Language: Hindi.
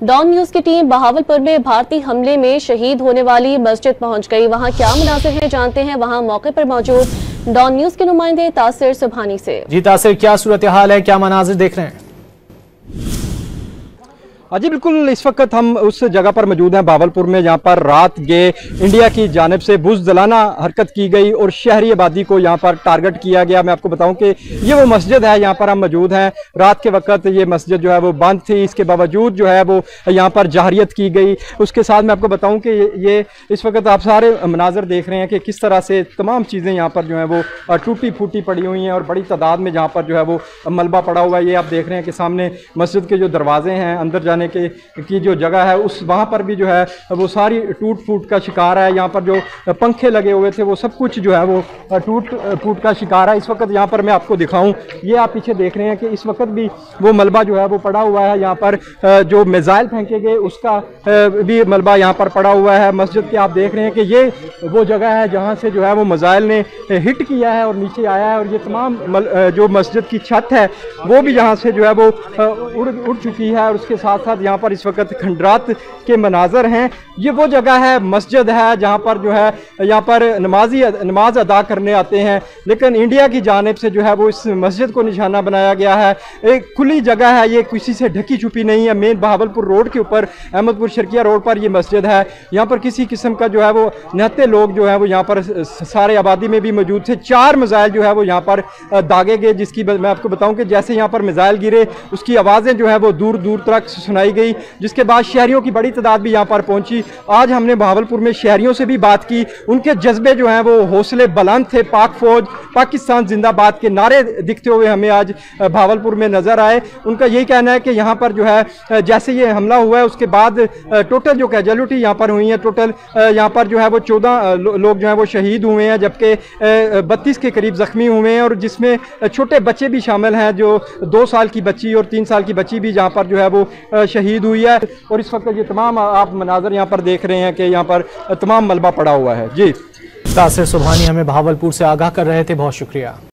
डॉन न्यूज की टीम बहावलपुर में भारतीय हमले में शहीद होने वाली मस्जिद पहुंच गई। वहां क्या मनाजिर हैं जानते हैं वहां मौके पर मौजूद डॉन न्यूज के नुमाइंदे तासिर सुभानी से। जी तासिर, क्या सूरत हाल है, क्या मनाजिर देख रहे हैं? जी बिल्कुल, इस वक्त हम उस जगह पर मौजूद हैं बहावलपुर में, जहाँ पर रात के इंडिया की जानिब से बुज़दिलाना हरकत की गई और शहरी आबादी को यहाँ पर टारगेट किया गया। मैं आपको बताऊं कि ये वो मस्जिद है, यहाँ पर हम मौजूद हैं। रात के वक्त ये मस्जिद जो है वो बंद थी, इसके बावजूद जो है वो यहाँ पर जहरियत की गई। उसके साथ मैं आपको बताऊँ कि ये इस वक्त आप सारे मनाजर देख रहे हैं कि किस तरह से तमाम चीज़ें यहाँ पर जो है वो टूटी फूटी पड़ी हुई हैं और बड़ी तादाद में जहाँ पर जो है वो मलबा पड़ा हुआ है। ये आप देख रहे हैं कि सामने मस्जिद के जो दरवाजे हैं, अंदर जाने की जो जगह है उस वहाँ पर भी जो है वो सारी टूट फूट का शिकार है। यहाँ पर जो पंखे लगे हुए थे वो सब कुछ जो है वो टूट फूट का शिकार है। इस वक्त यहाँ पर मैं आपको दिखाऊं, ये आप पीछे देख रहे हैं कि इस वक्त भी वो मलबा जो है वो पड़ा हुआ है। यहाँ पर जो मिसाइल फेंके गए उसका भी मलबा यहाँ पर पड़ा हुआ है। मस्जिद के आप देख रहे हैं कि ये वो जगह है जहाँ से जो है वो मिसाइल ने हिट किया है और नीचे आया है, और ये तमाम जो मस्जिद की छत है वो भी यहाँ से जो है वो उड़ चुकी है। और उसके साथ साथ यहाँ पर इस वक्त खंडरात के मनाजर हैं। ये वो जगह है, मस्जिद है जहाँ पर जो है यहाँ पर नमाज अदा करने आते हैं, लेकिन इंडिया की जानिब से जो है वो इस मस्जिद को निशाना बनाया गया है। एक खुली जगह है, ये किसी से ढकी छुपी नहीं है। मेन बहावलपुर रोड के ऊपर अहमदपुर शर्किया रोड पर ये मस्जिद है। यहाँ पर किसी किस्म का जो है वो निहत्ते लोग जो है वो यहाँ पर सारे आबादी में भी मौजूद थे। 4 मिसाइल जो है वो यहाँ पर दागे गए, जिसकी मैं आपको बताऊँ कि जैसे यहाँ पर मिसाइल गिरे उसकी आवाज़ें जो है वो दूर दूर तक सुनाई गई, जिसके बाद शहरियों की बड़ी तादाद भी यहाँ पर पहुंची। आज हमने बहावलपुर में शहरियों से भी बात की, उनके जज्बे जो हैं वो हौसले बुलंद थे। पाक फौज पाकिस्तान जिंदाबाद के नारे दिखते हुए हमें आज बहावलपुर में नजर आए। उनका यही कहना है कि यहाँ पर जो है जैसे ये हमला हुआ है उसके बाद टोटल जो कैजुअलिटी यहाँ पर हुई है, टोटल यहाँ पर जो है वो 14 लोग जो है वो शहीद हुए हैं, जबकि 32 के करीब जख्मी हुए हैं, और जिसमें छोटे बच्चे भी शामिल हैं। जो 2 साल की बच्ची और 3 साल की बच्ची भी जहाँ पर जो है वो शहीद हुई है। और इस वक्त ये तमाम आप मनाजर यहाँ पर देख रहे हैं कि यहाँ पर तमाम मलबा पड़ा हुआ है। जी तासिर सुभानी हमें बहावलपुर से आगाह कर रहे थे, बहुत शुक्रिया।